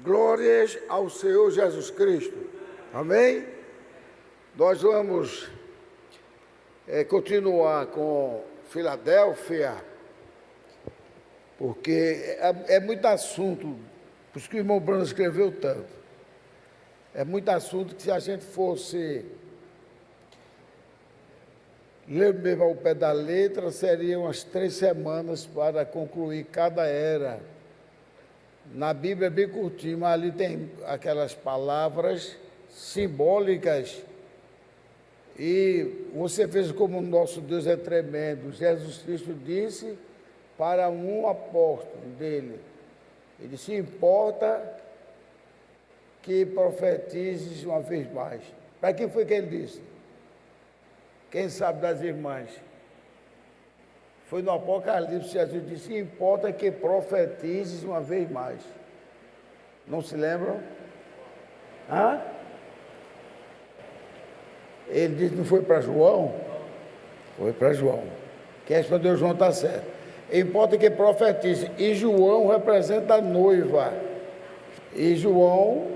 Glórias ao Senhor Jesus Cristo. Amém? Nós vamos continuar com Filadélfia, porque é muito assunto, por isso que o irmão Bruno escreveu tanto. É muito assunto que, se a gente fosse ler mesmo ao pé da letra, seriam umas 3 semanas para concluir cada era. Na Bíblia é bem curtinho, mas ali tem aquelas palavras simbólicas. E você veja como o nosso Deus é tremendo. Jesus Cristo disse para um apóstolo dele: ele se importa que profetizes uma vez mais. Para quem foi que ele disse? Quem sabe das irmãs? Foi no Apocalipse, Jesus disse: importa que profetizes uma vez mais. Não se lembram? Hã? Ele disse, não foi para João? Foi para João. Quem respondeu João está certo. Importa que profetize. E João representa a noiva. E João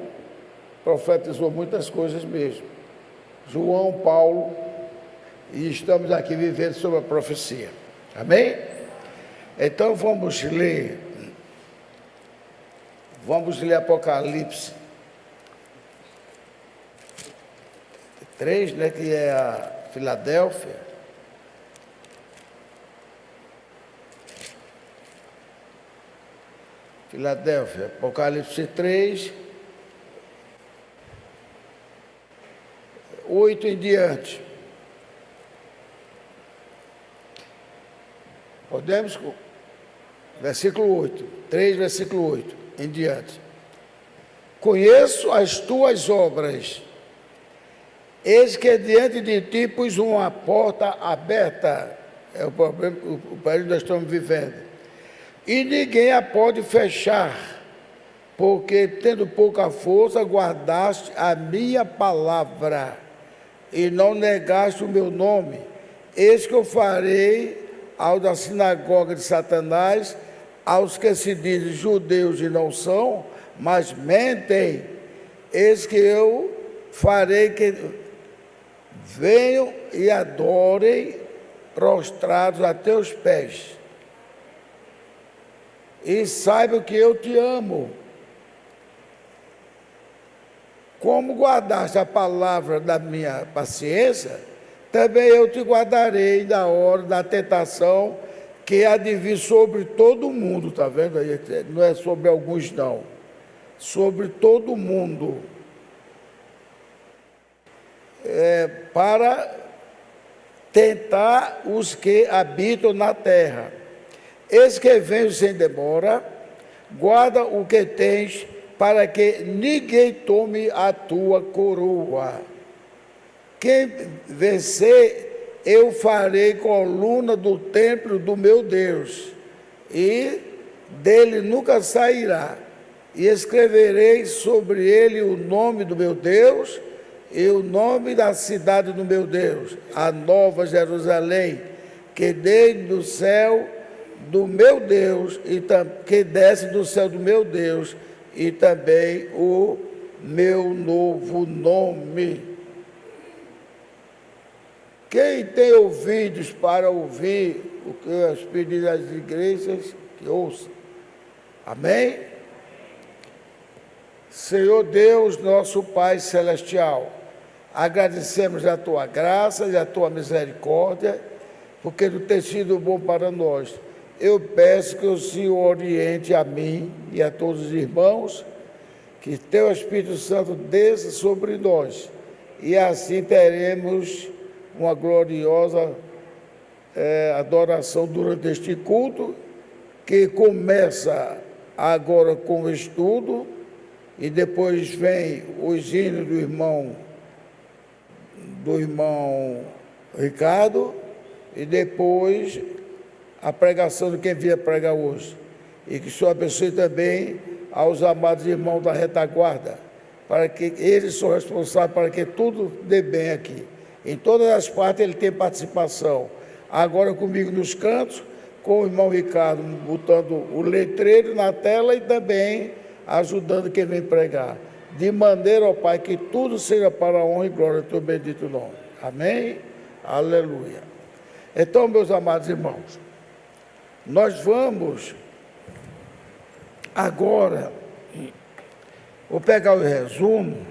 profetizou muitas coisas mesmo. João, Paulo, e estamos aqui vivendo sobre a profecia. Amém? Então vamos ler Apocalipse 3, né, que é a Filadélfia. Filadélfia, Apocalipse 3, 8 em diante. Podemos? Versículo 8, 3, versículo 8, em diante. Conheço as tuas obras, eis que diante de ti pus uma porta aberta, é o problema, o período que nós estamos vivendo, e ninguém a pode fechar, porque tendo pouca força guardaste a minha palavra, e não negaste o meu nome. Eis que eu farei ao da sinagoga de Satanás, aos que se dizem judeus e não são, mas mentem, eis que eu farei que venham e adorem prostrados a teus pés. E saibam que eu te amo. Como guardaste a palavra da minha paciência, também eu te guardarei da hora da tentação que há de vir sobre todo mundo, está vendo aí? Não é sobre alguns não, sobre todo mundo, para tentar os que habitam na terra. Eis que venho sem demora, guarda o que tens, para que ninguém tome a tua coroa. Quem vencer, eu farei coluna do templo do meu Deus, e dele nunca sairá. E escreverei sobre ele o nome do meu Deus e o nome da cidade do meu Deus, a nova Jerusalém, que desce do céu do meu Deus, que desce do céu do meu Deus, e também o meu novo nome. Quem tem ouvidos para ouvir o que o Espírito diz às igrejas, que ouça. Amém? Senhor Deus, nosso Pai Celestial, agradecemos a Tua graça e a Tua misericórdia, porque Tu tens sido bom para nós. Eu peço que o Senhor oriente a mim e a todos os irmãos, que Teu Espírito Santo desça sobre nós, e assim teremos uma gloriosa adoração durante este culto, que começa agora com o estudo, e depois vem os hinos do irmão Ricardo, e depois a pregação de quem vier pregar hoje. E que o Senhor abençoe também aos amados irmãos da retaguarda, para que eles são responsáveis para que tudo dê bem aqui. Em todas as partes ele tem participação. Agora comigo nos cantos, com o irmão Ricardo botando o letreiro na tela e também ajudando quem vem pregar. De maneira, ó Pai, que tudo seja para a honra e glória do teu bendito nome. Amém? Aleluia. Então, meus amados irmãos, nós vamos agora, vou pegar o resumo,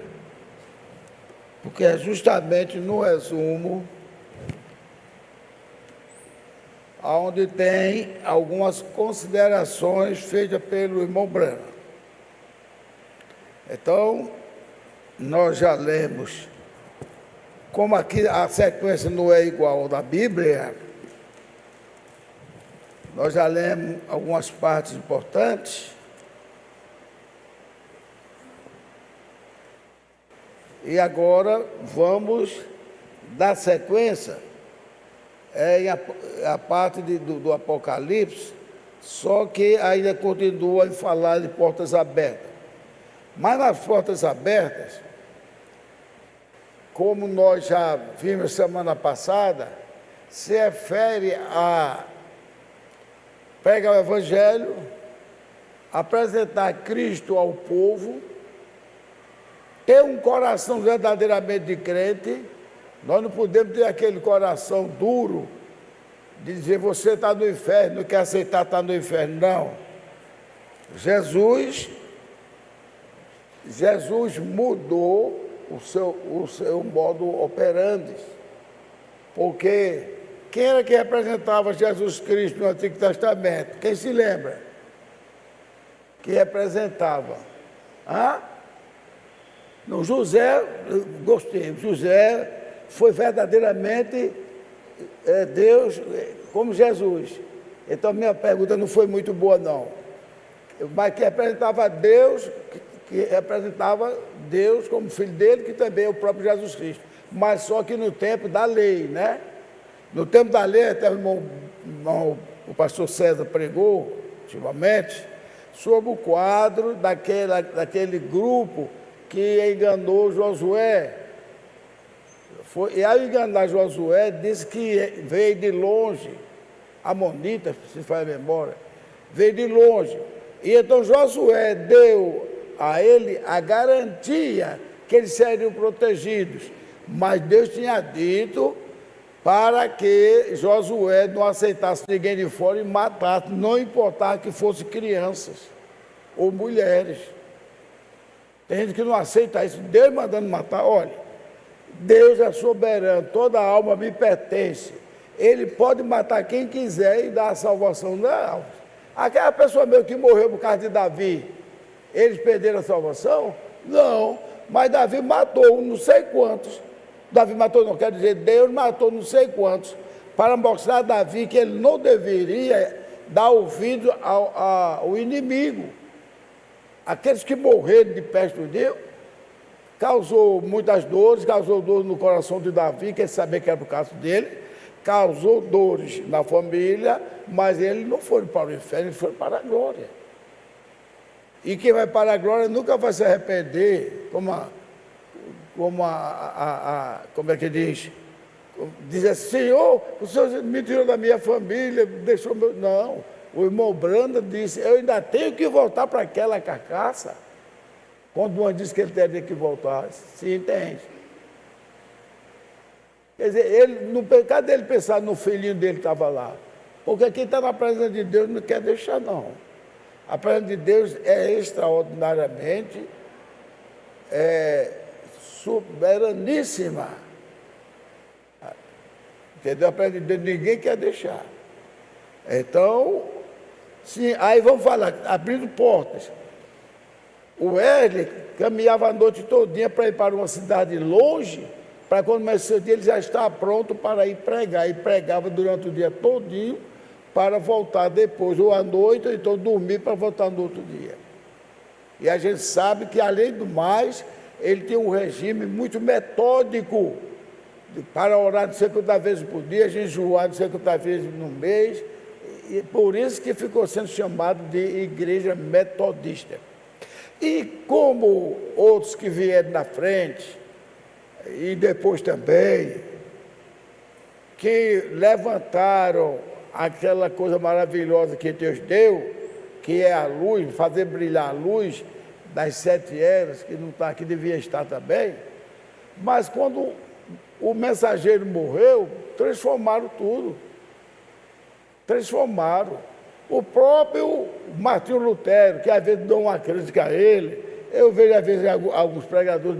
porque é justamente no resumo onde tem algumas considerações feitas pelo irmão Branco. Então, nós já lemos, como aqui a sequência não é igual ao da Bíblia, nós já lemos algumas partes importantes. E agora vamos dar sequência a parte do Apocalipse, só que ainda continua a falar de portas abertas. Mas nas portas abertas, como nós já vimos semana passada, se refere a pregar o Evangelho, apresentar Cristo ao povo, ter um coração verdadeiramente de crente. Nós não podemos ter aquele coração duro de dizer você está no inferno, não quer aceitar estar no inferno. Não. Jesus mudou o seu modo operandi, porque quem era que representava Jesus Cristo no Antigo Testamento? Quem se lembra? Que representava? No José, gostei, José foi verdadeiramente Deus como Jesus. Então minha pergunta não foi muito boa não, mas que representava Deus, que representava Deus como filho dele, que também é o próprio Jesus Cristo, mas só que no tempo da lei, né? No tempo da lei, até o pastor César pregou ultimamente sobre o quadro daquele grupo que enganou Josué. E ao enganar Josué, disse que veio de longe, amonita, se faz a memória, veio de longe. E então Josué deu a ele a garantia que eles seriam protegidos. Mas Deus tinha dito para que Josué não aceitasse ninguém de fora e matasse, não importava que fossem crianças ou mulheres. Tem gente que não aceita isso, Deus mandando matar. Olha, Deus é soberano, toda alma me pertence. Ele pode matar quem quiser e dar a salvação. Não. Aquela pessoa mesmo que morreu por causa de Davi, eles perderam a salvação? Não. Mas Davi matou não sei quantos. Davi matou, não quer dizer, Deus matou não sei quantos, para mostrar a Davi que ele não deveria dar ouvido ao inimigo. Aqueles que morreram de perto dele, causou muitas dores, causou dores no coração de Davi, que ele sabia que era por causa dele, causou dores na família, mas ele não foi para o inferno, ele foi para a glória. E quem vai para a glória nunca vai se arrepender, como é que diz? Diz assim, Senhor, o Senhor me tirou da minha família, deixou meu... Não, o irmão Branda disse, eu ainda tenho que voltar para aquela carcaça. Quando um disse que ele teria que voltar, se entende. Quer dizer, ele, no pecado dele pensar no filhinho dele que estava lá. Porque quem está na presença de Deus não quer deixar, não. A presença de Deus é extraordinariamente soberaníssima. Entendeu? A presença de Deus ninguém quer deixar. Então, sim, aí vamos falar, abrindo portas. O Wesley caminhava a noite todinha para ir para uma cidade longe, para quando começou o dia ele já estava pronto para ir pregar. E pregava durante o dia todinho para voltar depois, ou à noite, ou então dormir para voltar no outro dia. E a gente sabe que, além do mais, ele tem um regime muito metódico para orar não sei quantas vezes por dia, jejuar não sei quantas vezes no mês, e por isso que ficou sendo chamado de igreja metodista. E como outros que vieram na frente, e depois também, que levantaram aquela coisa maravilhosa que Deus deu, que é a luz, fazer brilhar a luz, das 7 eras, que não está aqui, devia estar também, mas quando o mensageiro morreu, transformaram tudo. Transformaram. O próprio Martinho Lutero, que às vezes dão uma crítica a ele, eu vejo às vezes alguns pregadores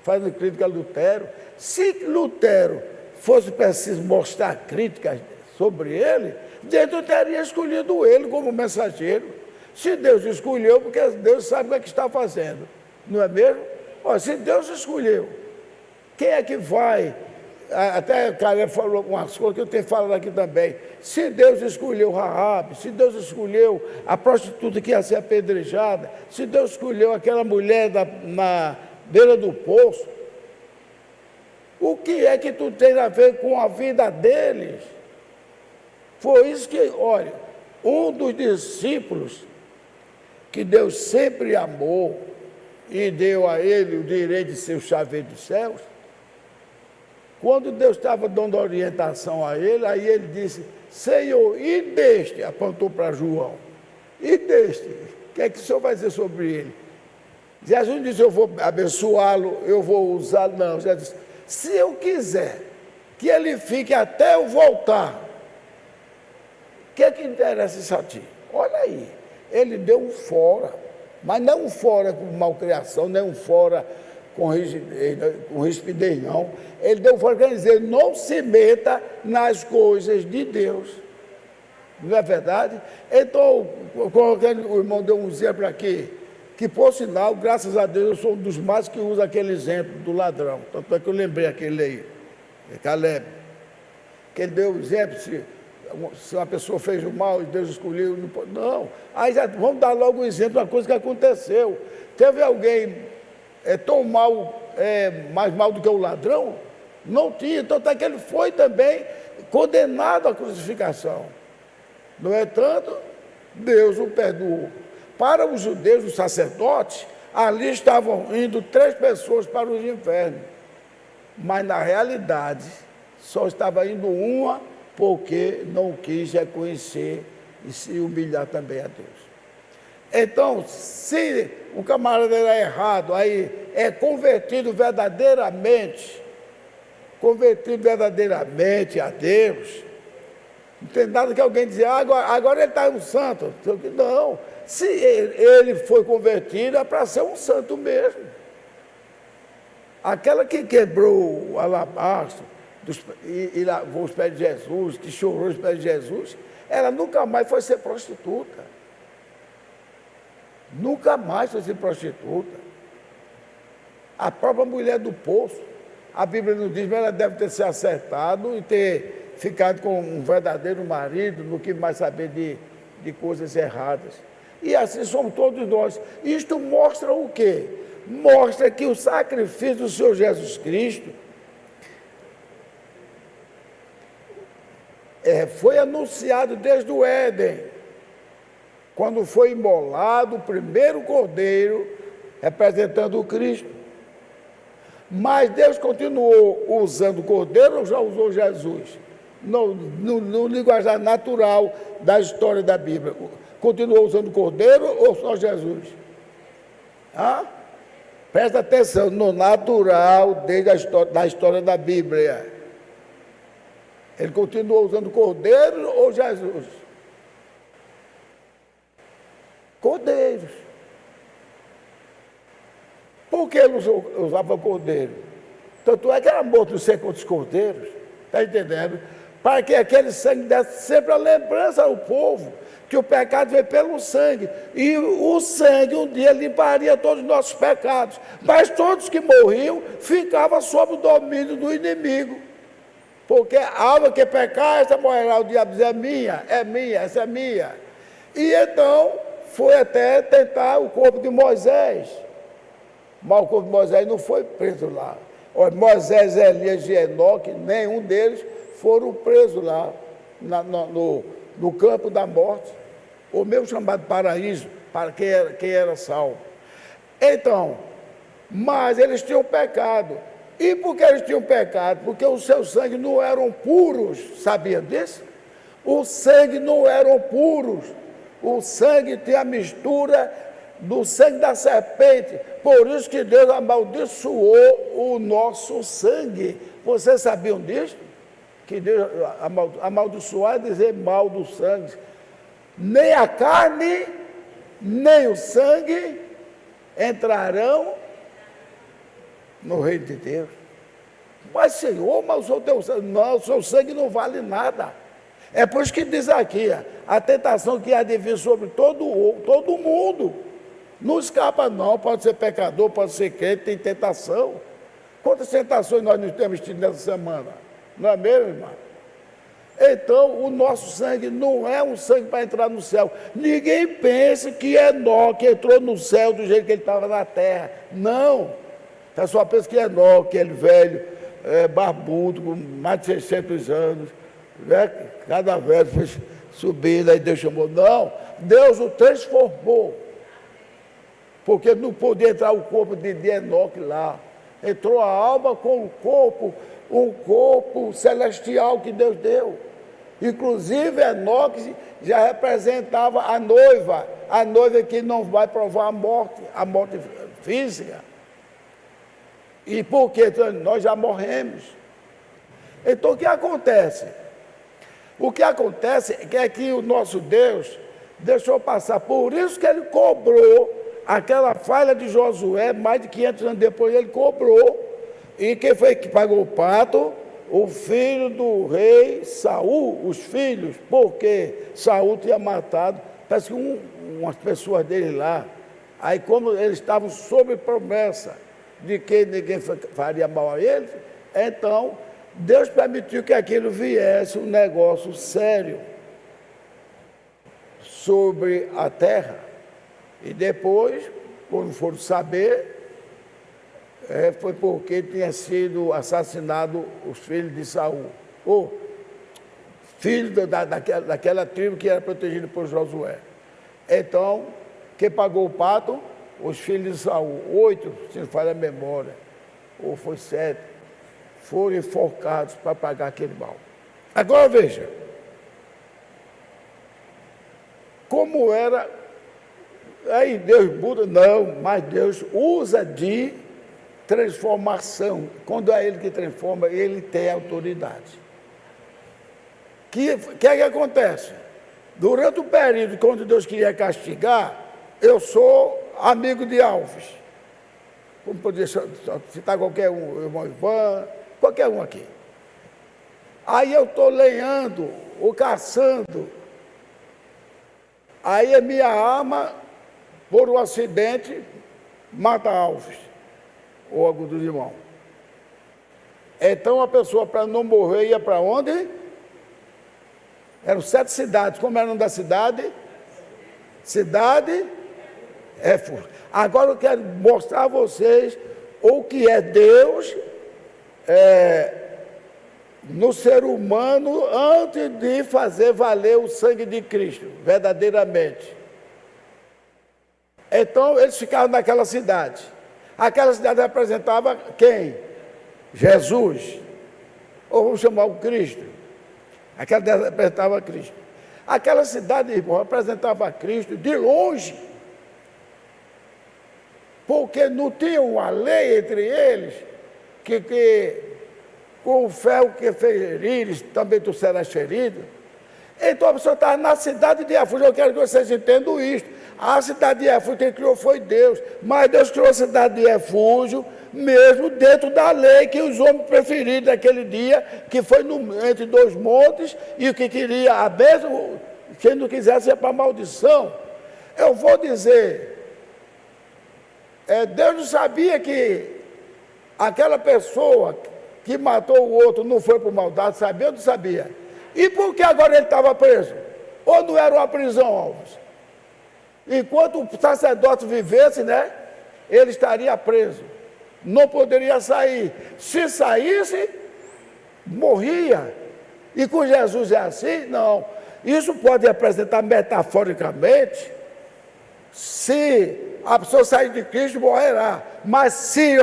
fazendo crítica a Lutero. Se Lutero fosse preciso mostrar críticas sobre ele, Deus não teria escolhido ele como mensageiro. Se Deus escolheu, porque Deus sabe o que está fazendo, não é mesmo? Olha, se Deus escolheu, quem é que vai? Até o Caleb falou umas coisas que eu tenho falado aqui também. Se Deus escolheu Raabe, se Deus escolheu a prostituta que ia ser apedrejada, se Deus escolheu aquela mulher na beira do poço, o que é que tu tem a ver com a vida deles? Foi isso que, olha, um dos discípulos que Deus sempre amou e deu a ele o direito de ser o chaveiro dos céus, quando Deus estava dando orientação a ele, aí ele disse, Senhor, e deste, apontou para João, e deste, o que é que o Senhor vai dizer sobre ele? Jesus disse, eu vou abençoá-lo, eu vou usá-lo, não, Jesus disse, se eu quiser que ele fique até eu voltar, o que é que interessa isso a ti? Olha aí, ele deu um fora, mas não um fora com malcriação, nem um fora com rispidez, não. Ele deu um fora, quer dizer, não se meta nas coisas de Deus. Não é verdade? Então, o irmão deu um exemplo aqui, que por sinal, graças a Deus, eu sou um dos mais que usa aquele exemplo do ladrão. Tanto é que eu lembrei aquele aí, Caleb, que ele deu o exemplo, se uma pessoa fez o mal e Deus escolheu, não. Aí já vamos dar logo o exemplo da coisa que aconteceu. Teve alguém tão mal, mais mal do que o ladrão? Não tinha, então até que ele foi também condenado à crucificação. No entanto, Deus o perdoou. Para os judeus, os sacerdotes, ali estavam indo 3 pessoas para os infernos. Mas na realidade, só estava indo uma, porque não quis reconhecer e se humilhar também a Deus. Então, se o camarada era errado, aí é convertido verdadeiramente a Deus, não tem nada que alguém dizer, agora ele está um santo. Não, se ele foi convertido, é para ser um santo mesmo. Aquela que quebrou o alabastro e lavou os pés de Jesus, que chorou os pés de Jesus, ela nunca mais foi ser prostituta. Nunca mais foi ser prostituta. A própria mulher do poço, a Bíblia nos diz, mas ela deve ter se acertado e ter ficado com um verdadeiro marido, não quis mais saber de coisas erradas. E assim somos todos nós. Isto mostra o quê? Mostra que o sacrifício do Senhor Jesus Cristo foi anunciado desde o Éden, quando foi imolado o primeiro cordeiro, representando o Cristo. Mas Deus continuou usando o cordeiro ou já usou Jesus? No linguajar natural da história da Bíblia. Continuou usando o cordeiro ou só Jesus? Presta atenção, no natural, desde da história da Bíblia. Ele continuou usando o cordeiro ou Jesus? Cordeiros. Por que ele usava cordeiro? Tanto é que era morto não sei quantos cordeiros, está entendendo? Para que aquele sangue desse sempre a lembrança ao povo que o pecado veio pelo sangue. E o sangue um dia limparia todos os nossos pecados. Mas todos que morriam ficavam sob o domínio do inimigo. Porque a alma que pecar, essa morrerá. O diabo diz, é minha, essa é minha. E então foi até tentar o corpo de Moisés. Mas o corpo de Moisés não foi preso lá. Olha, Moisés, Elias e Enoque, nenhum deles foram presos lá no campo da morte, o meu chamado paraíso, para quem era salvo. Então, mas eles tinham pecado. E por que eles tinham pecado? Porque os seus sangues não eram puros, sabia disso? Os sangues não eram puros. O sangue tinha a mistura do sangue da serpente. Por isso que Deus amaldiçoou o nosso sangue. Vocês sabiam disso? Que Deus amaldiçoar é dizer mal do sangue. Nem a carne, nem o sangue entrarão no reino de Deus. Mas, Senhor, mas o teu sangue, não, o seu sangue não vale nada. É por isso que diz aqui, a tentação que há de vir sobre todo mundo. Não escapa não, pode ser pecador, pode ser crente, tem tentação. Quantas tentações nós não temos tido nessa semana? Não é mesmo, irmão? Então, o nosso sangue não é um sangue para entrar no céu. Ninguém pense que Enoque entrou no céu do jeito que ele estava na terra. Não. O pessoal pensa que Enoque, aquele velho, barbudo, com mais de 600 anos, né? Cada velho foi subindo, aí Deus chamou. Não, Deus o transformou. Porque não podia entrar o corpo de Enoque lá. Entrou a alma com o corpo celestial que Deus deu. Inclusive, Enoque já representava a noiva que não vai provar a morte física. E por quê? Nós já morremos. Então, o que acontece? O que acontece é que o nosso Deus deixou passar. Por isso que ele cobrou aquela falha de Josué, mais de 500 anos depois ele cobrou. E quem foi que pagou o pato? O filho do rei Saul, os filhos, porque Saul tinha matado, parece que umas pessoas dele lá. Aí como eles estavam sob promessa de que ninguém faria mal a eles, então Deus permitiu que aquilo viesse um negócio sério sobre a terra. E depois, quando foram saber, foi porque tinha sido assassinado os filhos de Saul, ou filhos daquela tribo que era protegida por Josué. Então, quem pagou o pato? Os filhos de Saul, 8, se não falha a memória, ou foi 7, foram enforcados para pagar aquele mal. Agora veja, como era, aí Deus muda, não, mas Deus usa de transformação. Quando é Ele que transforma, Ele tem autoridade. O que acontece? Durante o período quando Deus queria castigar, eu sou amigo de Alves. Como poderia citar qualquer um, o irmão Ivan, qualquer um aqui. Aí eu estou lenhando, ou caçando. Aí a minha arma, por um acidente, mata Alves, ou algum dos irmãos. Então a pessoa, para não morrer, ia para onde? Eram 7 cidades. Como era o nome da cidade? Cidade Éfur. Agora eu quero mostrar a vocês o que é Deus no ser humano antes de fazer valer o sangue de Cristo, verdadeiramente. Então eles ficaram naquela cidade. Aquela cidade representava quem? Jesus. Ou vamos chamar o Cristo. Aquela cidade representava Cristo. Aquela cidade, irmão, representava Cristo de longe. Porque não tinha uma lei entre eles que com o ferro que ferires, também tu serás ferido. Então a pessoa estava na cidade de Éfeso. Eu quero que vocês entendam isto. A cidade de Éfeso, quem criou foi Deus. Mas Deus criou a cidade de Éfeso, mesmo dentro da lei que os homens preferiram naquele dia, que foi entre 2 montes, e o que queria a bênção, quem não quisesse ia para a maldição. Eu vou dizer, Deus não sabia que aquela pessoa que matou o outro não foi por maldade, sabia ou não sabia? E por que agora ele estava preso? Ou não era uma prisão, Alves? Enquanto o sacerdote vivesse, né, ele estaria preso. Não poderia sair. Se saísse, morria. E com Jesus é assim? Não. Isso pode representar metaforicamente, se a pessoa sair de Cristo, morrerá. Mas se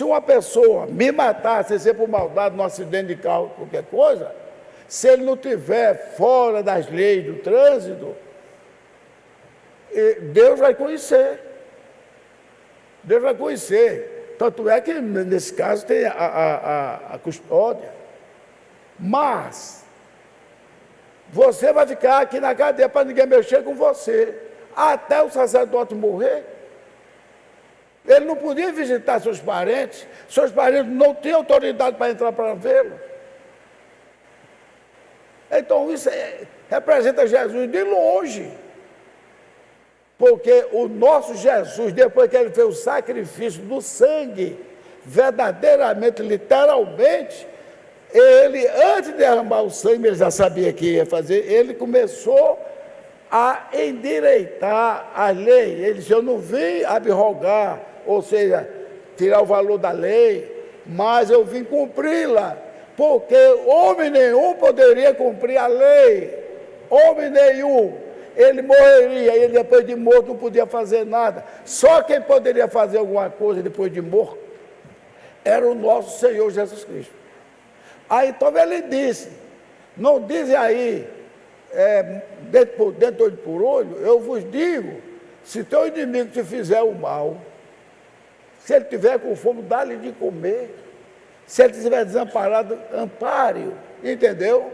uma pessoa me matar, sem ser por maldade, num acidente de carro, qualquer coisa, se ele não estiver fora das leis do trânsito, Deus vai conhecer. Deus vai conhecer. Tanto é que, nesse caso, tem a custódia. Mas, você vai ficar aqui na cadeia para ninguém mexer com você, até o sacerdote morrer. Ele não podia visitar seus parentes não tinham autoridade para entrar para vê-lo. Então, isso representa Jesus de longe. Porque o nosso Jesus, depois que ele fez o sacrifício do sangue, verdadeiramente, literalmente, ele, antes de derramar o sangue, ele já sabia que ia fazer, ele começou a endireitar a lei. Ele disse: eu não vim abrogar, ou seja, tirar o valor da lei, mas eu vim cumpri-la, porque homem nenhum poderia cumprir a lei, homem nenhum. Ele morreria, ele depois de morto não podia fazer nada. Só quem poderia fazer alguma coisa depois de morto era o nosso Senhor Jesus Cristo. Aí então ele disse, não dizem aí, dentro por dentro, olho por olho, eu vos digo, se teu inimigo te fizer o mal, se ele tiver com fome, dá-lhe de comer. Se ele estiver desamparado, ampare-o. Entendeu?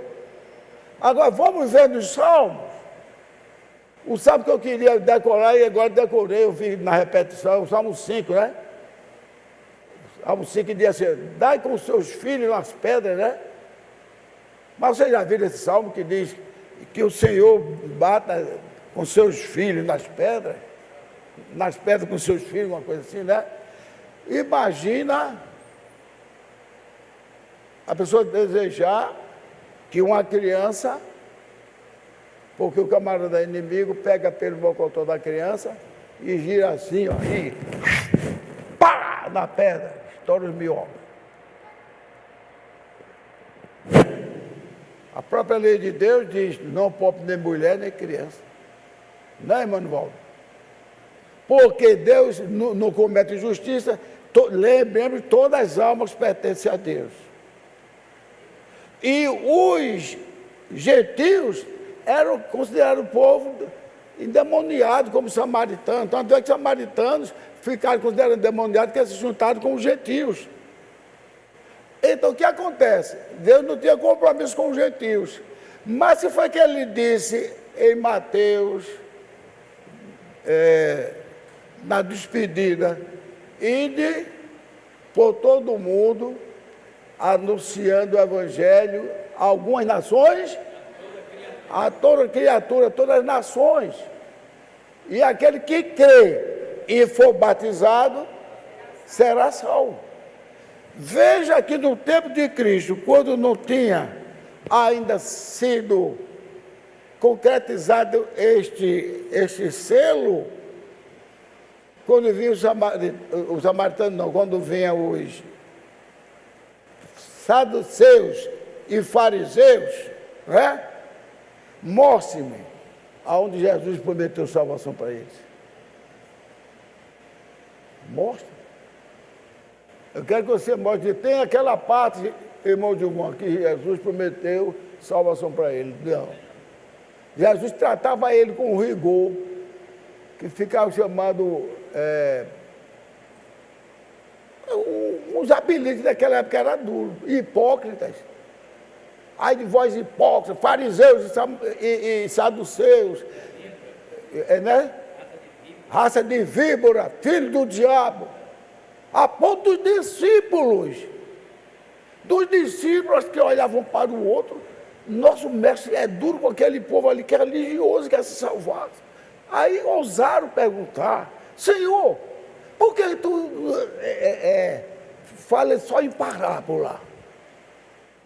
Agora vamos ver nos Salmos. O salmo que eu queria decorar e agora decorei, eu vi na repetição, o Salmo 5, né? O Salmo 5 diz assim: dai com os seus filhos nas pedras, né? Mas você já viu esse salmo que diz que o Senhor bata com seus filhos nas pedras com seus filhos, uma coisa assim, né? Imagina a pessoa desejar que uma criança, porque o camarada inimigo pega pelo mocotó da criança e gira assim, ó, e pá, na pedra, estoura os miomos. A própria lei de Deus diz: não pode nem mulher nem criança. Não é, Emanuel? Porque Deus não comete injustiça. Lembremos, todas as almas pertencem a Deus. E os gentios eram considerados povo endemoniado, como samaritanos. Tanto é que os samaritanos ficaram considerados endemoniados, porque se juntaram com os gentios. Então o que acontece? Deus não tinha compromisso com os gentios. Mas se foi que ele disse em Mateus, na despedida: ide por todo o mundo, anunciando o evangelho a algumas nações, a toda criatura, todas as nações. E aquele que crê e for batizado será salvo. Veja que no tempo de Cristo, quando não tinha ainda sido concretizado este selo, quando vinham os samaritanos, não, quando vinham os saduceus e fariseus, né? Mostre-me aonde Jesus prometeu salvação para eles. Mostre. Eu quero que você mostre. Tem aquela parte, irmão Dilmão, que Jesus prometeu salvação para ele. Não. Jesus tratava ele com rigor, que ficava chamado... uns apelidos daquela época eram duros. Hipócritas. Ai de vós hipócritas, fariseus e saduceus, né? Raça de víbora, filho do diabo. A ponto dos discípulos que olhavam para o outro. Nosso mestre é duro com aquele povo ali que é religioso, quer se salvar. Aí ousaram perguntar: Senhor, por que tu fala só em parábola?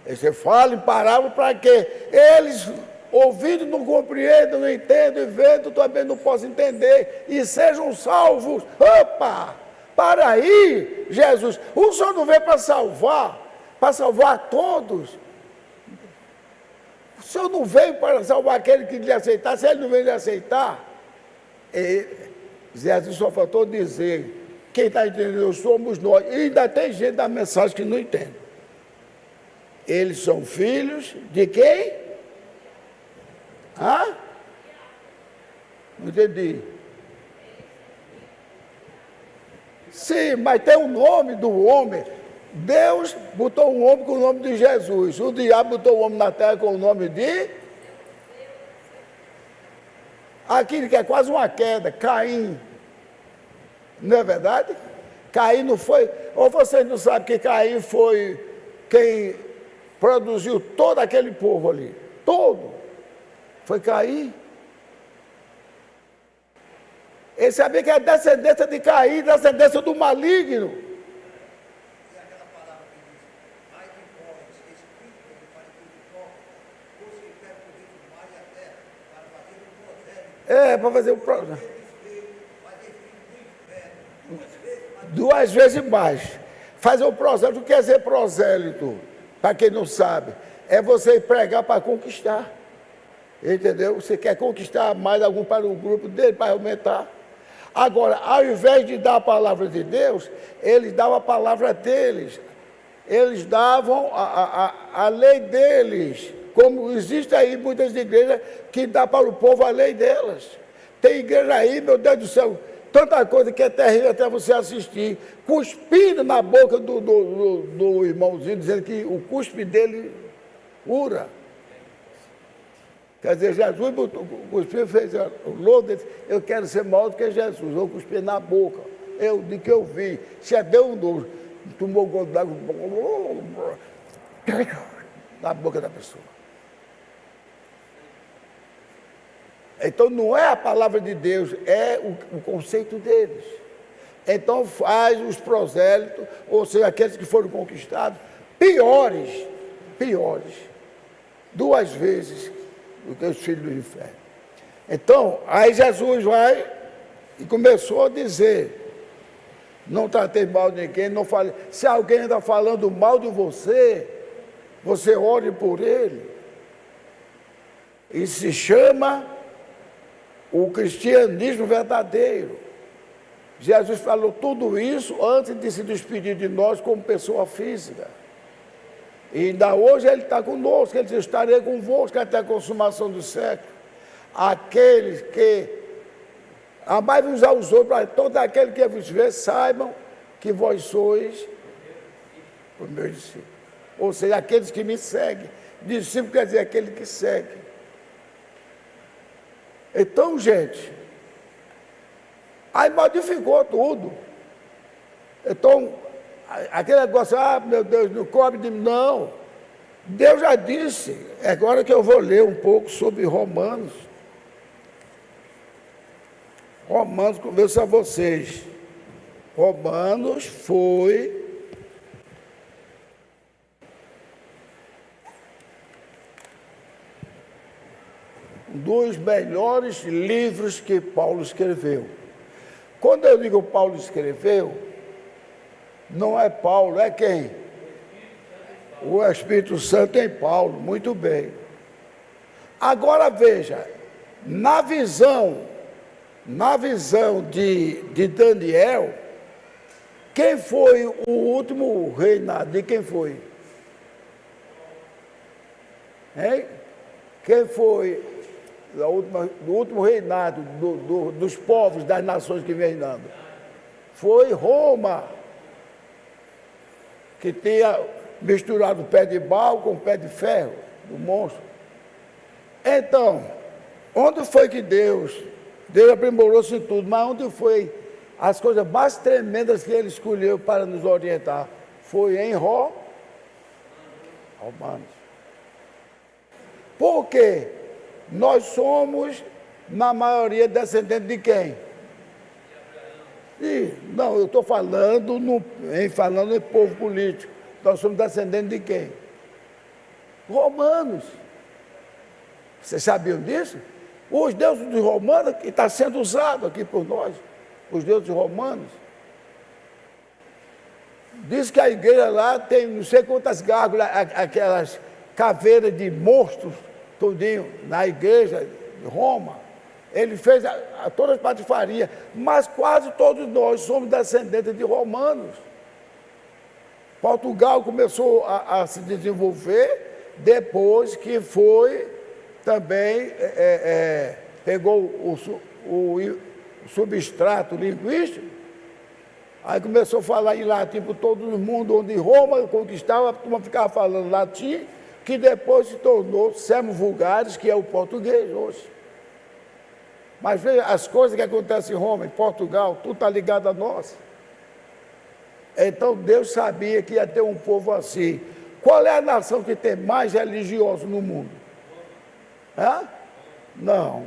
Você fala em parábola para quê? Eles, ouvindo, não compreendem, não entendem, vendo, também não possam entender, e sejam salvos. Opa! Para aí, Jesus, o Senhor não veio para salvar todos. O Senhor não veio para salvar aquele que lhe aceitar. Se ele não veio lhe aceitar, Jesus só faltou dizer: quem está entendendo somos nós. E ainda tem gente da mensagem que não entende. Eles são filhos de quem? Não entendi. Sim, mas tem o nome do homem. Deus botou um homem com o nome de Jesus. O diabo botou o homem na terra com o nome de... Aquilo que é quase uma queda, Caim. Não é verdade? Caim não foi... Ou vocês não sabem que Caim foi quem produziu todo aquele povo ali? Todo. Foi Caim. Ele sabia que é descendência de Caim, descendência do maligno. E aquela palavra que diz, ai que morres, espírito que para que te toque, pois que quer poder do mar e a terra, para fazer um prosémito. Para fazer o projeto. Fazer filho do inferno, Duas vezes mais. Fazer o prosélito. O que é ser prosélito? Para quem não sabe, é você pregar para conquistar. Entendeu? Você quer conquistar mais algum para o grupo dele, para aumentar. Agora, ao invés de dar a palavra de Deus, eles davam a palavra deles. Eles davam a lei deles. Como existe aí muitas igrejas que dão para o povo a lei delas. Tem igreja aí, meu Deus do céu, tanta coisa que é terrível até você assistir. Cuspindo na boca do irmãozinho, dizendo que o cuspe dele cura. Quer dizer, Jesus cuspiu, fez o lodo, disse, eu quero ser maior do que Jesus, vou cuspir na boca. De que eu vi. Se é Deus, tomou gol d'água na boca da pessoa. Então não é a palavra de Deus, é o conceito deles. Então faz os prosélitos, ou seja, aqueles que foram conquistados, piores, duas vezes do que os filhos do inferno. Então, aí Jesus vai e começou a dizer, não tratei mal de ninguém, não fale, se alguém está falando mal de você, você ore por ele. Isso se chama o cristianismo verdadeiro. Jesus falou tudo isso antes de se despedir de nós como pessoa física. E ainda hoje ele está conosco, ele diz, estarei convosco até a consumação do século. Aqueles que amai uns aos outros, para todo aquele que vos vê, saibam que vós sois os meus discípulos. Ou seja, aqueles que me seguem. Discípulo quer dizer aquele que segue. Então, gente, aí modificou tudo. Então, aquele negócio, meu Deus, não cobre de mim. Não. Deus já disse. Agora que eu vou ler um pouco sobre Romanos. Romanos, converso a vocês. Romanos foi um dos melhores livros que Paulo escreveu. Quando eu digo Paulo escreveu, não é Paulo, é quem? O Espírito Santo em Paulo, muito bem. Agora veja, na visão de Daniel, quem foi o último reinado? De quem foi? Hein? Quem foi o último reinado dos povos, das nações que vem reinando? Foi Roma, que tinha misturado o pé de pau com o pé de ferro, do monstro. Então, onde foi que Deus aprimorou-se em tudo, mas onde foi as coisas mais tremendas que ele escolheu para nos orientar? Foi em Romanos. Por quê? Nós somos, na maioria, descendentes de quem? Não, eu estou falando em povo político. Nós somos descendentes de quem? Romanos. Vocês sabiam disso? Os deuses dos romanos, que está sendo usado aqui por nós, os deuses romanos. Diz que a igreja lá tem não sei quantas gárgulas, aquelas caveiras de monstros, tudinho, na igreja de Roma. Ele fez todas as patifarias, mas quase todos nós somos descendentes de romanos. Portugal começou a se desenvolver depois que foi também, pegou o substrato linguístico Aí começou a falar em latim por todo o mundo, onde Roma conquistava, a turma ficava falando latim, que depois se tornou sermos vulgares, que é o português hoje. Mas veja, as coisas que acontecem em Roma, em Portugal, tudo está ligado a nós. Então Deus sabia que ia ter um povo assim. Qual é a nação que tem mais religiosos no mundo? Hã? Não.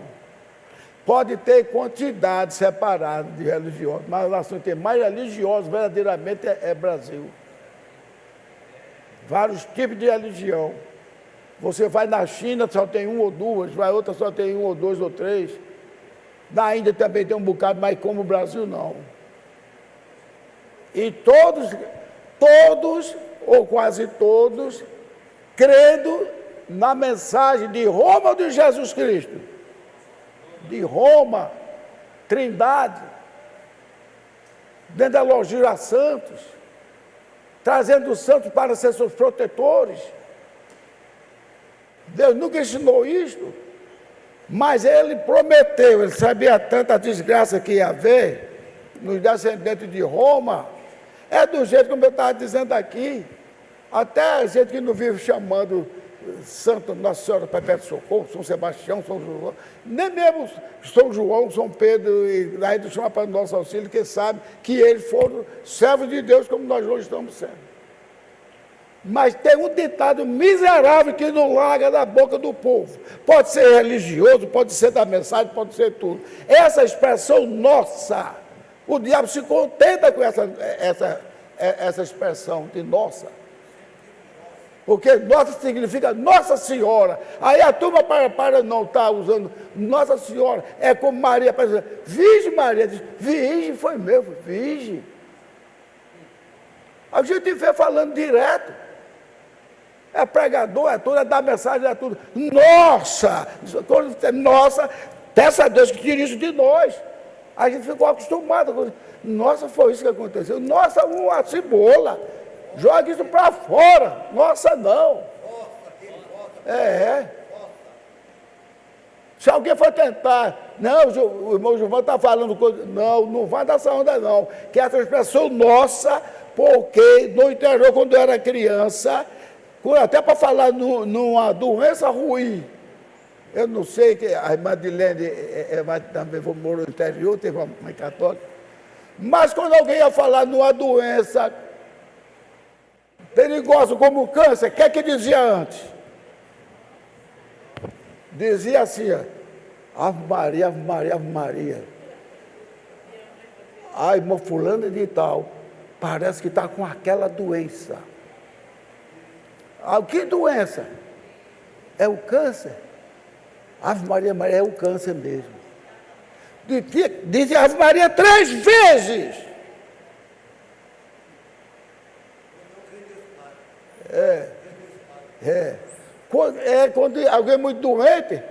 Pode ter quantidade separada de religiosos, mas a nação que tem mais religiosos verdadeiramente é Brasil. Vários tipos de religião. Você vai na China, só tem um ou duas, vai outra, só tem um ou dois ou três. Na Índia também tem um bocado, mas como o Brasil não. E todos, ou quase todos, crendo na mensagem de Roma ou de Jesus Cristo? De Roma, Trindade, dentro da logia a santos, trazendo os santos para ser seus protetores. Deus nunca ensinou isto, mas ele prometeu, ele sabia tanta desgraça que ia haver nos descendentes de Roma. É do jeito como eu estava dizendo aqui, até a gente que não vive chamando Santa Nossa Senhora Perpétua Socorro, São Sebastião, São João, nem mesmo São João, São Pedro, e a gente chama para o nosso auxílio, que sabe que eles foram servos de Deus como nós hoje estamos sendo. Mas tem um ditado miserável que não larga da boca do povo. Pode ser religioso, pode ser da mensagem, pode ser tudo. Essa expressão nossa, o diabo se contenta com essa expressão de nossa. Porque nossa significa Nossa Senhora. Aí a turma para não estar usando Nossa Senhora, é como Maria, para dizer, Virgem Maria, diz, Virgem foi meu, Virgem. A gente vê falando direto. É pregador, é tudo, é dar mensagem, é tudo. Nossa! Nossa, peça a Deus que tire isso de nós. A gente ficou acostumado. Nossa, foi isso que aconteceu. Nossa, uma cebola. Joga isso para fora. Nossa, não. Se alguém for tentar, não, o irmão Gilvão está falando coisa. Não, não vai dessa onda, não. Que essa expressão nossa, porque no interior, quando eu era criança, até para falar numa doença ruim. Eu não sei, que a irmã Dilene também morou no interior, teve uma mãe católica. Mas quando alguém ia falar numa doença perigosa como o câncer, o que é que dizia antes? Dizia assim, Ave Maria, Ave Maria, Ave Maria. A irmã fulana de tal, parece que está com aquela doença. Que doença? É o câncer? Ave Maria, Maria, é o câncer mesmo. Dizia Ave Maria 3 vezes. Quando alguém é muito doente,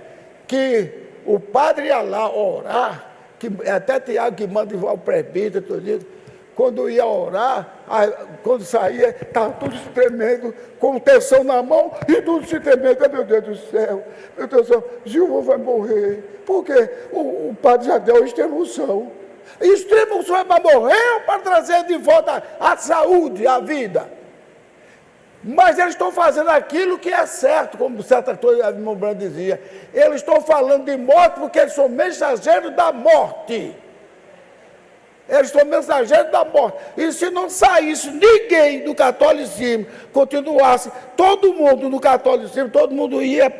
que o padre ia lá orar, que até Tiago que manda o presbítero, tudo isso. Quando ia orar, quando saía, estava tudo se tremendo, com tensão na mão, e tudo se tremendo. Meu Deus do céu, meu Deus do céu, Gilvão vai morrer. Porque o padre já deu a extremoção. Extremoção é para morrer ou para trazer de volta a saúde, a vida? Mas eles estão fazendo aquilo que é certo, como certa coisa a irmã Brand dizia. Eles estão falando de morte porque eles são mensageiros da morte. Eles são mensageiros da morte. E se não saísse ninguém do catolicismo, continuasse todo mundo no catolicismo, todo mundo ia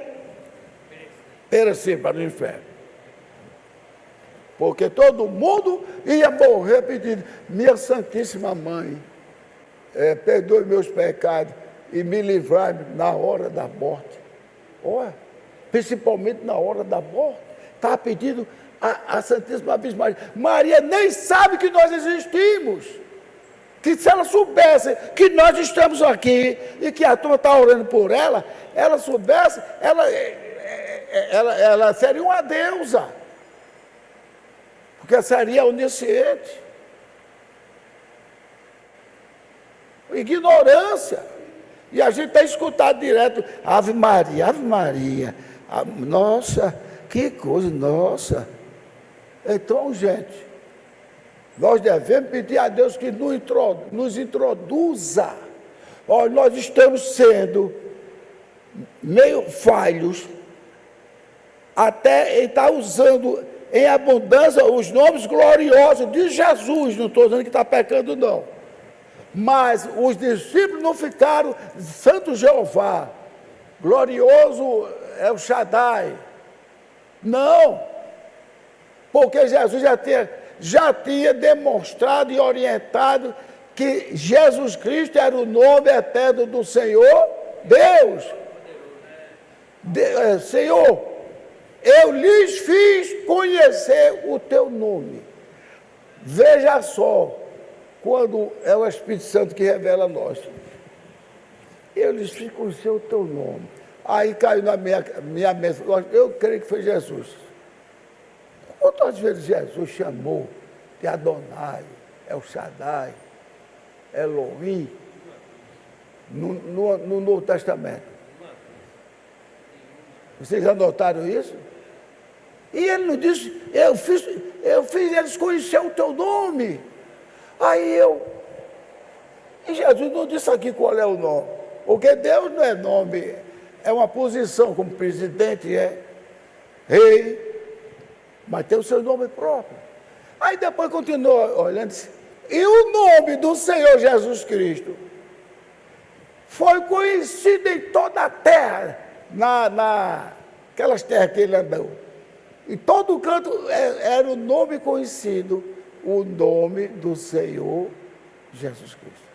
perecer para o inferno. Porque todo mundo ia morrer pedindo, minha Santíssima Mãe, perdoe meus pecados e me livrai na hora da morte. Olha, principalmente na hora da morte. Estava pedindo a Santíssima Virgem Maria. Maria nem sabe que nós existimos. Que se ela soubesse que nós estamos aqui e que a turma está orando por ela, ela soubesse, ela seria uma deusa. Porque seria onisciente. Ignorância. E a gente tem escutado direto, Ave Maria, Ave Maria. Nossa, que coisa, nossa. Então, gente, Nós devemos pedir a Deus que nos introduza. Olha, nós estamos sendo meio falhos, até ele está usando em abundância os nomes gloriosos de Jesus. Não estou dizendo que está pecando, não. Mas os discípulos não ficaram Santo Jeová, glorioso é o Shaddai. Não, porque Jesus já tinha demonstrado e orientado que Jesus Cristo era o nome eterno do Senhor Deus. Senhor, eu lhes fiz conhecer o teu nome. Veja só, quando é o Espírito Santo que revela a nós. Eu lhes fiz conhecer o teu nome. Aí caiu na minha mente, eu creio que foi Jesus. Quantas vezes Jesus chamou de Adonai, El Shaddai, Elohim, no Novo Testamento? Vocês já notaram isso? E ele não disse, eu fiz eles conhecer o teu nome. E Jesus não disse aqui qual é o nome, porque Deus não é nome, é uma posição, como presidente, é rei, mas tem o seu nome próprio. Aí depois continua olhando, e o nome do Senhor Jesus Cristo foi conhecido em toda a terra, naquelas terras que ele andou. Em todo canto era o nome conhecido, o nome do Senhor Jesus Cristo.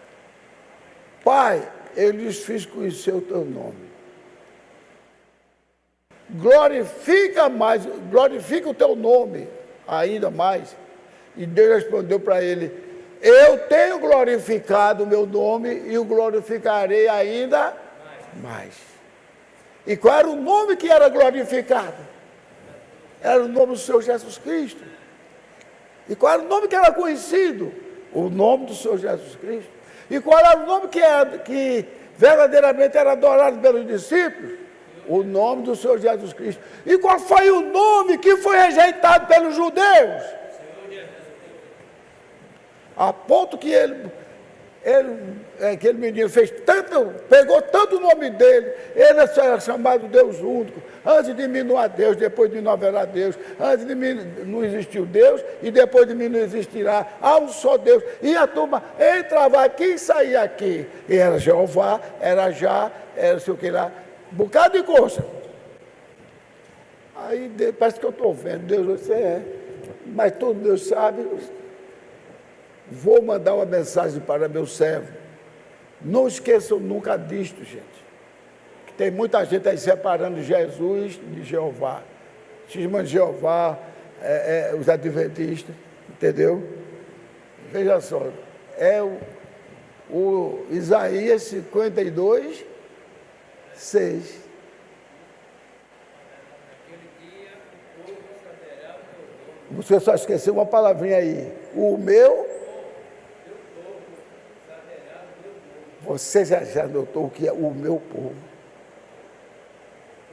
Pai, eu lhes fiz conhecer o teu nome. Glorifica o teu nome ainda mais. E Deus respondeu para ele, eu tenho glorificado o meu nome e o glorificarei ainda mais. E qual era o nome que era glorificado? Era o nome do Senhor Jesus Cristo. E qual era o nome que era conhecido? O nome do Senhor Jesus Cristo. E qual era o nome que verdadeiramente era adorado pelos discípulos? O nome do Senhor Jesus Cristo. E qual foi o nome que foi rejeitado pelos judeus? A ponto que aquele menino pegou tanto o nome dele, ele era chamado Deus único. Antes de mim não há Deus, depois de mim não haverá Deus. Antes de mim não existiu Deus, e depois de mim não existirá. Há um só Deus. E a turma entrava aqui e saía aqui. E era Jeová, era Já, era sei o que lá. Um bocado de coisa. Aí parece que eu estou vendo, Deus, você é. Mas todo Deus sabe. Vou mandar uma mensagem para meu servo. Não esqueçam nunca disto, gente. Que tem muita gente aí separando Jesus de Jeová. Chamando de Jeová, os adventistas, entendeu? Veja só, o Isaías 52, 6. Você só esqueceu uma palavrinha aí. O meu. Você já notou o que é o meu povo?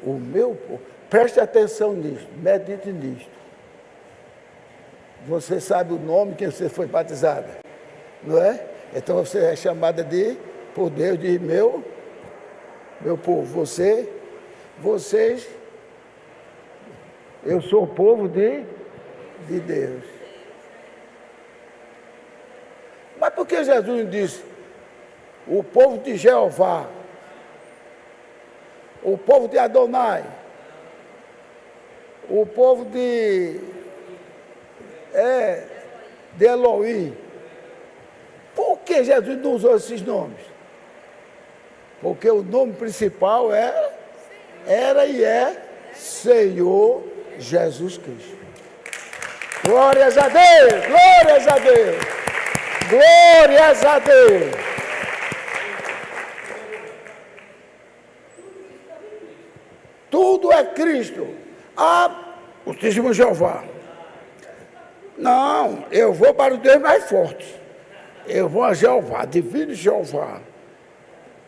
O meu povo. Preste atenção nisso, medite nisso. Você sabe o nome que você foi batizada, não é? Então você é chamada por Deus de meu povo. Vocês, eu sou o povo de Deus. Mas por que Jesus disse o povo de Jeová, o povo de Adonai, o povo de Elohim? Por que Jesus não usou esses nomes? Porque o nome principal era e é Senhor Jesus Cristo. Glórias a Deus, glórias a Deus, glórias a Deus. Tudo é Cristo. O testemunho de Jeová. Não, eu vou para o Deus mais forte. Eu vou a Jeová, divino Jeová.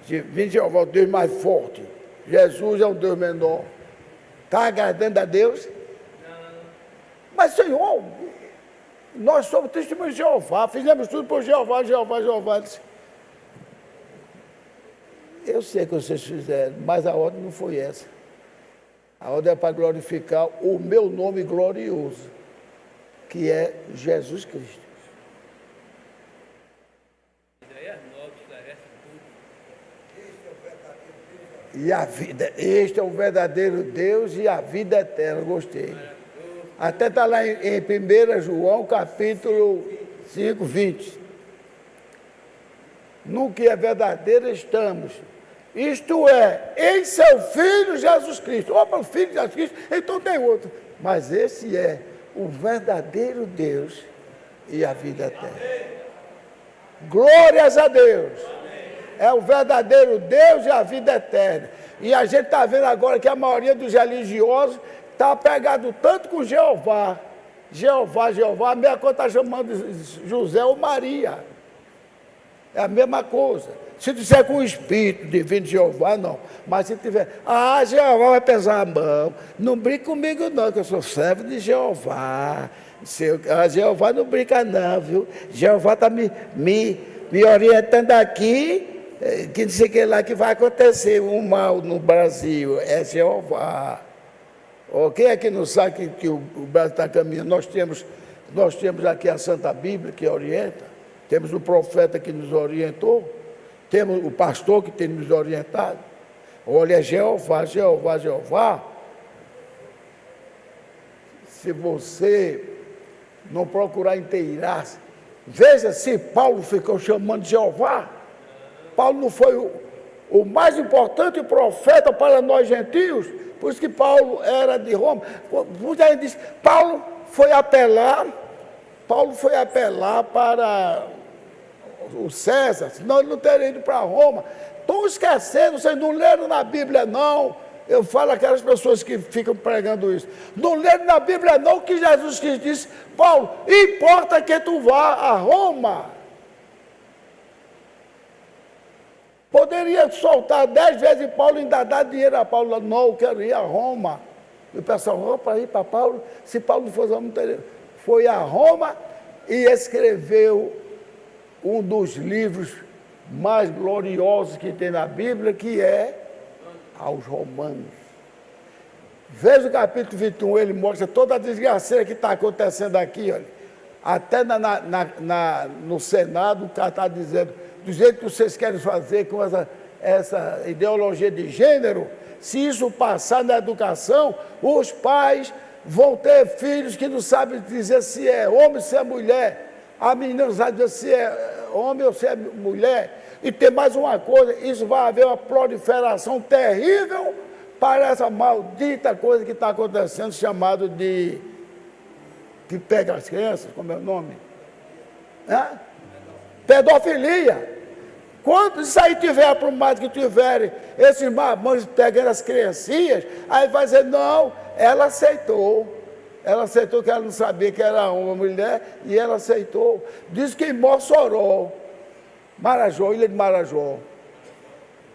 Divino Jeová, o Deus mais forte. Jesus é um Deus menor. Está agradando a Deus? Mas, Senhor, Nós somos testemunhos de Jeová, fizemos tudo por Jeová. Disse, eu sei que vocês fizeram, mas a ordem não foi essa. A ordem é para glorificar o meu nome glorioso, que é Jesus Cristo. E a vida, este é o verdadeiro Deus e a vida eterna, gostei. Até está lá em 1 João, capítulo 5, 20. No que é verdadeiro estamos. Isto é, em seu Filho Jesus Cristo. Opa, o Filho de Jesus Cristo, então tem outro. Mas esse é o verdadeiro Deus e a vida eterna. Glórias a Deus. É o verdadeiro Deus e a vida eterna. E a gente está vendo agora que a maioria dos religiosos está apegado tanto com Jeová. Jeová, a mesma coisa está chamando José ou Maria. É a mesma coisa. Se disser com o Espírito divino de Jeová, não. Mas se tiver, Jeová vai pesar a mão. Não brinque comigo não, que eu sou servo de Jeová. Jeová não brinca não, viu? Jeová está me orientando aqui, que não sei o que lá que vai acontecer um mal no Brasil. É Jeová. Quem é que não sabe que o Brasil está caminhando? Nós temos aqui a Santa Bíblia que orienta. Temos o profeta que nos orientou. Temos o pastor que tem nos orientado. Olha, Jeová. Se você não procurar inteirar-se, veja se Paulo ficou chamando de Jeová. Paulo não foi o mais importante profeta para nós gentios, por isso que Paulo era de Roma. Muita gente diz, Paulo foi apelar para o César, senão ele não teria ido para Roma. Estão esquecendo, vocês não leram na Bíblia não. Eu falo aquelas pessoas que ficam pregando isso. Não leram na Bíblia não o que Jesus Cristo disse. Paulo, importa que tu vá a Roma. Poderia soltar 10 vezes Paulo e ainda dar dinheiro a Paulo. Não, eu quero ir a Roma. E o pessoal, para ir para Paulo, se Paulo não fosse a Roma, foi a Roma e escreveu um dos livros mais gloriosos que tem na Bíblia, que é aos Romanos. Veja o capítulo 21, ele mostra toda a desgraceira que está acontecendo aqui, olha. Até no Senado, o cara está dizendo, do jeito que vocês querem fazer com essa ideologia de gênero, se isso passar na educação, os pais vão ter filhos que não sabem dizer se é homem ou se é mulher. A menina não sabe dizer se é homem ou se é mulher. E tem mais uma coisa, isso vai haver uma proliferação terrível para essa maldita coisa que está acontecendo, chamado de... que pega as crianças, como é o nome? Pedofilia. Quando isso aí tiver aprumado, que tiverem esses mamães pegando as criancinhas, aí vai dizer, não, ela aceitou. Ela aceitou que ela não sabia que era uma mulher, e ela aceitou. Diz que em Mossoró, Marajó, ilha de Marajó,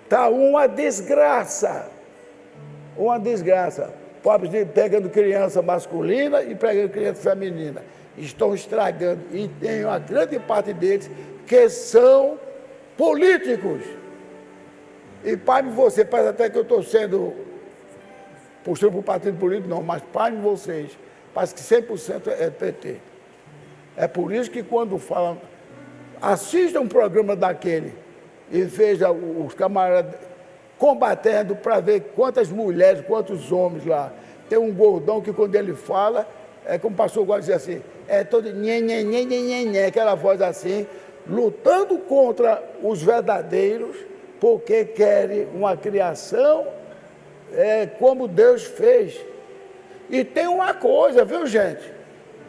está uma desgraça. Uma desgraça. Pobres pegando criança masculina e pegando criança feminina. Estão estragando. E tem uma grande parte deles que são políticos. E pai de você, parece até que eu estou sendo puxando para o partido político, não, mas pai de vocês, parece que 100% é PT. É por isso que quando falam, assista um programa daquele e veja os camaradas combatendo para ver quantas mulheres, quantos homens lá. Tem um gordão que quando ele fala, é como o pastor gosta de dizer assim, é todo nhe, aquela voz assim, lutando contra os verdadeiros, porque querem uma criação como Deus fez. E tem uma coisa, viu gente?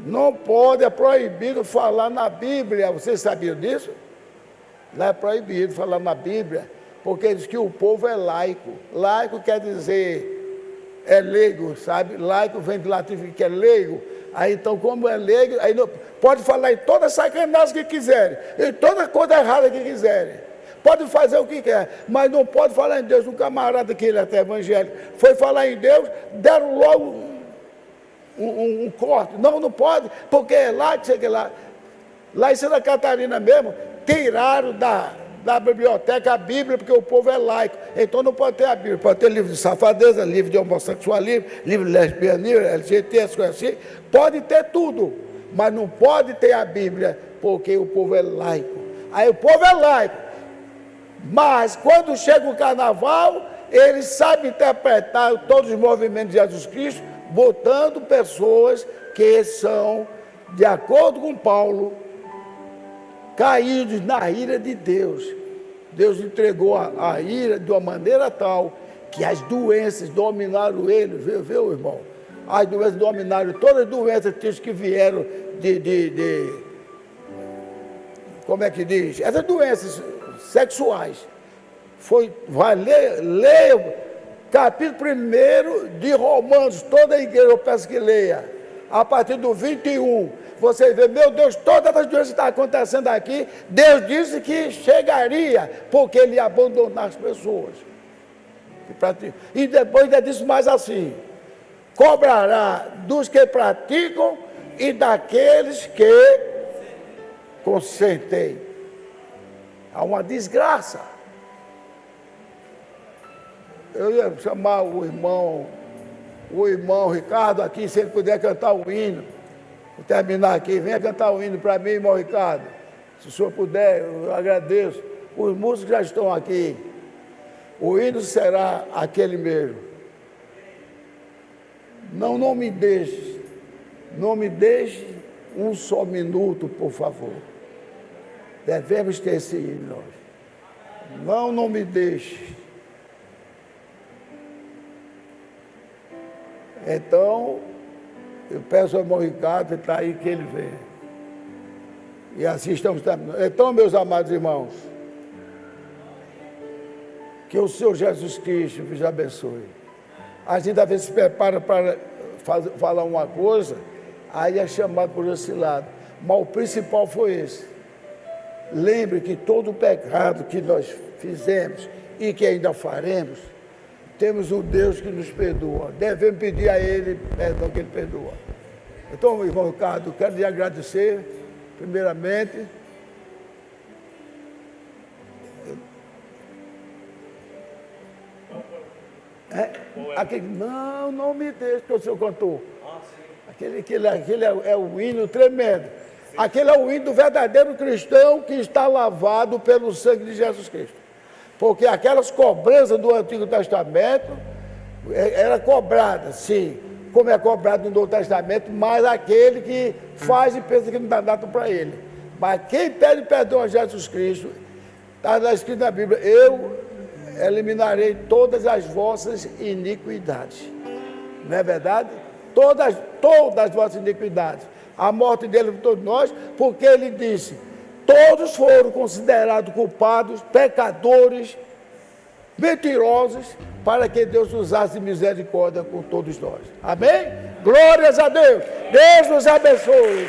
Não pode, é proibido falar na Bíblia. Vocês sabiam disso? Não é proibido falar na Bíblia, porque diz que o povo é laico. Laico quer dizer, é leigo, sabe? Laico vem do latim que é leigo. Aí então, como é leigo, aí não, pode falar em toda sacanagem que quiserem, em toda coisa errada que quiserem. Pode fazer o que quer, mas não pode falar em Deus. Um camarada que ele é até evangélico foi falar em Deus, deram logo um corte. Não, não pode, porque é lá que chega lá. Lá em Santa Catarina mesmo, tiraram da biblioteca a Bíblia, porque o povo é laico. Então não pode ter a Bíblia. Pode ter livro de safadeza, livro de homossexualismo, livro de lesbianismo, LGBT, as coisas assim. Pode ter tudo, mas não pode ter a Bíblia, porque o povo é laico. Aí o povo é laico. Mas quando chega o carnaval, eles sabem interpretar todos os movimentos de Jesus Cristo, botando pessoas que são, de acordo com Paulo, caídos na ira de Deus. Deus entregou a ira de uma maneira tal que as doenças dominaram ele, viu, irmão? As doenças dominaram, todas as doenças que vieram como é que diz? Essas doenças sexuais. Vai ler o capítulo 1 de Romanos, toda a igreja eu peço que leia, a partir do 21, você vê, meu Deus, todas as doenças que estão acontecendo aqui, Deus disse que chegaria, porque Ele ia abandonar as pessoas. E depois ainda disse mais assim, cobrará dos que praticam e daqueles que consentem. Há uma desgraça. Eu ia chamar o irmão Ricardo aqui, se ele puder cantar o hino. Vou terminar aqui, venha cantar o hino para mim, irmão Ricardo. Se o senhor puder, eu agradeço. Os músicos já estão aqui. O hino será aquele mesmo. Não me deixe um só minuto, por favor. Devemos ter esse hino. Não me deixe. Então, eu peço ao irmão Ricardo, ele está aí, que ele venha. E assim estamos terminando. Então, meus amados irmãos, que o Senhor Jesus Cristo vos abençoe. A gente às vezes se prepara para falar uma coisa, aí é chamado por esse lado. Mas o principal foi esse. Lembre que todo o pecado que nós fizemos e que ainda faremos, temos um Deus que nos perdoa. Devemos pedir a Ele perdão que Ele perdoa. Então, irmão Ricardo, quero lhe agradecer, primeiramente. Não me deixe, que o senhor cantou. Aquele é o hino tremendo. Aquele é o hino do verdadeiro cristão que está lavado pelo sangue de Jesus Cristo. Porque aquelas cobranças do Antigo Testamento era cobrada, sim, como é cobrado no Novo Testamento, mas aquele que faz e pensa que não dá nada para ele. Mas quem pede perdão a Jesus Cristo, está escrito na Bíblia, eu eliminarei todas as vossas iniquidades. Não é verdade? Todas as vossas iniquidades. A morte dele por todos nós, porque ele disse, todos foram considerados culpados, pecadores, mentirosos, para que Deus usasse misericórdia com todos nós. Amém? Glórias a Deus. Deus nos abençoe.